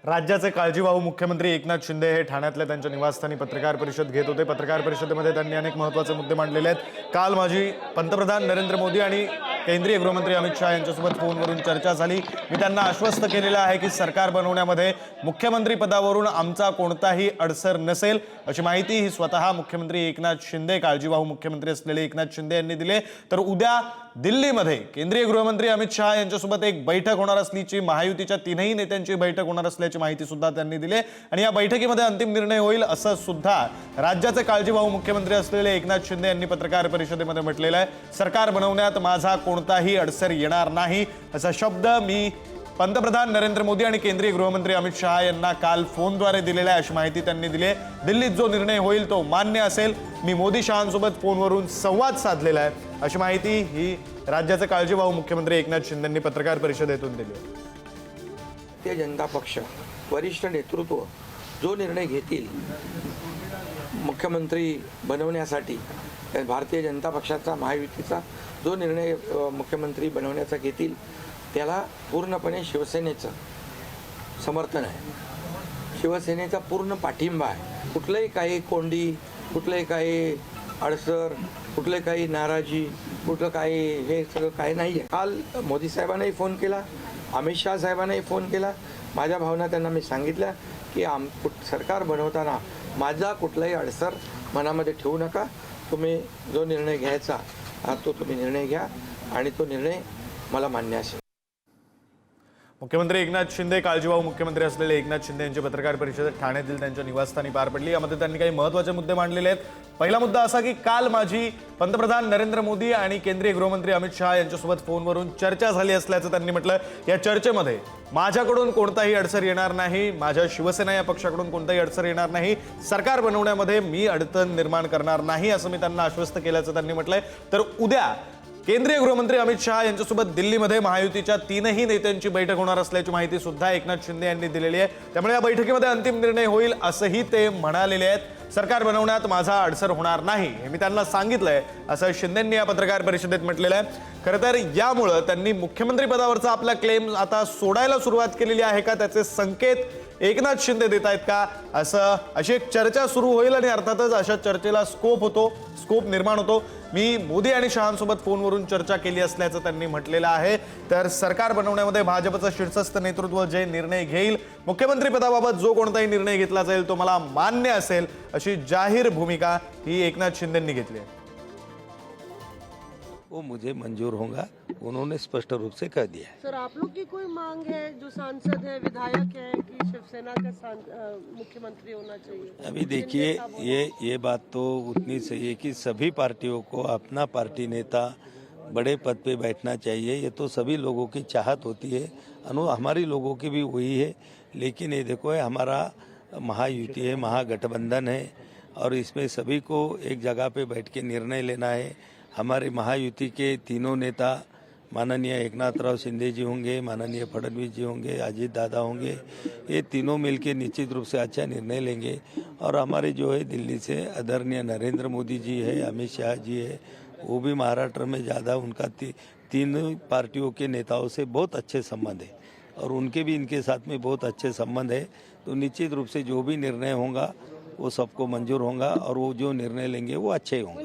राज्याचे काळजीवाहू मुख्यमंत्री एकनाथ शिंदे हे ठाण्यातल्या त्यांच्या निवासस्थानी पत्रकार परिषद घेत होते। पत्रकार परिषदेमध्ये त्यांनी अनेक महत्त्वाचे मुद्दे मांडलेले आहेत। काल माजी पंतप्रधान नरेंद्र मोदी आणि केंद्रीय गृहमंत्री अमित शाह यांच्यासोबत फोनवरून चर्चा झाली। मी त्यांना आश्वस्त केलेलं आहे की सरकार बनवण्यामध्ये मुख्यमंत्री पदावरून आमचा कोणताही अडसर नसेल, अशी माहिती ही स्वतः मुख्यमंत्री एकनाथ शिंदे, काळजीवाहू मुख्यमंत्री असलेले एकनाथ शिंदे यांनी दिली। तर उद्या दिल्लीमध्ये केंद्रीय गृहमंत्री अमित शाह यांच्यासोबत एक बैठक होणार असल्याची, महायुतीच्या तीनही नेत्यांची बैठक होणार असल्याची माहिती सुद्धा त्यांनी दिली आणि या बैठकीमध्ये अंतिम निर्णय होईल असं सुद्धा राज्याचे काळजीवाहू मुख्यमंत्री असलेले एकनाथ शिंदे यांनी पत्रकार परिषदेमध्ये म्हटलेलं आहे। सरकार बनवण्यात माझा कोणताही अडसर येणार नाही असा शब्द मी पंतप्रधान नरेंद्र मोदी आणि केंद्रीय गृहमंत्री अमित शाह यांना काल फोनद्वारे दिलेला आहे, अशी माहिती त्यांनी दिली आहे। दिल्लीत जो निर्णय होईल तो मान्य असेल। मी मोदी शहांसोबत फोनवरून संवाद साधलेला आहे, अशी माहिती ही राज्याचे काळजीवाहू मुख्यमंत्री एकनाथ शिंदेंनी पत्रकार परिषदेतून दिली। भारतीय जनता पक्ष वरिष्ठ नेतृत्व जो निर्णय घेतील मुख्यमंत्री बनवण्यासाठी, भारतीय जनता पक्षाचा, महायुतीचा जो निर्णय मुख्यमंत्री बनवण्याचा घेतील त्याला पूर्णपणे शिवसेनेचं समर्थन आहे, शिवसेनेचा पूर्ण पाठिंबा आहे। कुठलंही काही कोंडी, कुठलंही काही अडसर, कुठले काही नाराजी, कुठलं काही हे सगळं काही नाही आहे। काल मोदी साहेबांनाही फोन केला, अमित शाह साहेबांनाही फोन केला। माझ्या भावना त्यांना मी सांगितल्या की सरकार बनवताना माझा कुठलाही अडसर मनामध्ये ठेवू नका। तुम्ही जो निर्णय घ्यायचा तो तुम्ही निर्णय घ्या आणि तो निर्णय मला मान्य असेल। मुख्यमंत्री एकनाथ शिंदे, काळजीवाहू मुख्यमंत्री असलेले एकनाथ शिंदे यांची पत्रकार परिषद ठाण्यातील त्यांच्या निवासस्थानी पार पडली। यामध्ये त्यांनी काही महत्त्वाचे मुद्दे मांडलेले आहेत। पहिला मुद्दा असा की काल माजी पंतप्रधान नरेंद्र मोदी आणि केंद्रीय गृहमंत्री अमित शाह यांच्यासोबत फोनवरून चर्चा झाली असल्याचं त्यांनी म्हटलं। या चर्चेमध्ये माझ्याकडून कोणताही अडसर येणार नाही, माझ्या शिवसेना या पक्षाकडून कोणताही अडसर येणार नाही, सरकार बनवण्यामध्ये मी अडचण निर्माण करणार नाही असं मी त्यांना आश्वस्त केल्याचं त्यांनी म्हटलंय। तर उद्या केंद्रीय गृहमंत्री अमित शाह यांच्यासोबत दिल्लीमध्ये महायुतीच्या तीनही नेत्यांची बैठक होणार असल्याची माहिती सुद्धा एकनाथ शिंदे यांनी दिलेली आहे। त्यामुळे या बैठकीमध्ये अंतिम निर्णय होईल असंही ते म्हणालेले आहेत। सरकार बनवण्यात माझा अडसर होणार नाही हे मी त्यांना सांगितलंय, असं शिंदेंनी या पत्रकार परिषदेत म्हटलेलं आहे। खरं तर यामुळे त्यांनी मुख्यमंत्री पदावरचा आपला क्लेम आता सोडायला सुरुवात केलेली आहे का, त्याचे संकेत एकनाथ शिंदे देत आहेत का, अशी एक चर्चा सुरू होईल आणि अर्थातच अशा चर्चेला स्कोप निर्माण होतो। मी मोदी आणि शहांसोबत फोनवरून चर्चा केली असल्याचं त्यांनी म्हटलेलं आहे। तर सरकार बनवण्यामध्ये भाजपचं शीर्षस्थ नेतृत्व जे निर्णय घेईल, मुख्यमंत्री पदाबाबत जो कोणताही निर्णय घेतला जाईल तो मला मान्य असेल, अशी जाहीर भूमिका ही एकनाथ शिंदेंनी घेतली आहे। वो मुझे मंजूर होगा, उन्होंने स्पष्ट रूप से कह दिया है। सर, आप लोग की कोई मांग है, जो सांसद है, विधायक है, कि शिवसेना का मुख्यमंत्री होना चाहिए? अभी देखिए ये बात तो उतनी सही है कि सभी पार्टियों को अपना पार्टी नेता बड़े पद पे बैठना चाहिए। ये तो सभी लोगों की चाहत होती है, हमारी लोगों की भी वही है। लेकिन ये देखो, हमारा महायुति है, महागठबंधन है और इसमें सभी को एक जगह पे बैठ के निर्णय लेना है। हमारे महायुति के तीनों नेता माननीय एकनाथराव शिंदे जी होंगे, माननीय फडणवीस जी होंगे, अजीत दादा होंगे, ये तीनों मिलके निश्चित रूप से अच्छा निर्णय लेंगे। और हमारे जो है दिल्ली से आदरणीय नरेंद्र मोदी जी है, अमित शाह जी है, वो भी महाराष्ट्र में ज़्यादा उनका तीन पार्टियों के नेताओं से बहुत अच्छे संबंध है और उनके भी इनके साथ में बहुत अच्छे संबंध है। तो निश्चित रूप से जो भी निर्णय होगा वो सबको मंजूर होगा और वो जो निर्णय लेंगे वो अच्छे होंगे।